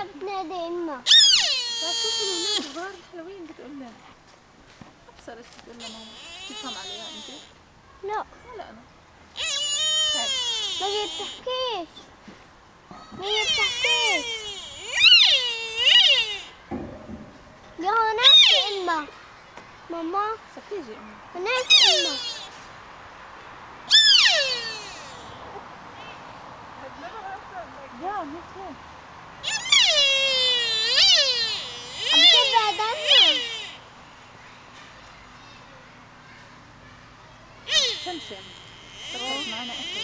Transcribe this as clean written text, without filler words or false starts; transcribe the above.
عم تنادي امها. طيب شوفي الولاد الصغار الحلوين بتقول لنا. ابصر ايش بتقول لنا ماما. تفهم عليها انت؟ لا ولا انا. ما هي بتحكيش. ما هي بتحكيش. يا هناك امها. ماما ستيجي امي. هناك امها. يا مو هون. عم تبعد عنها. شمشم. صرت معنا اخر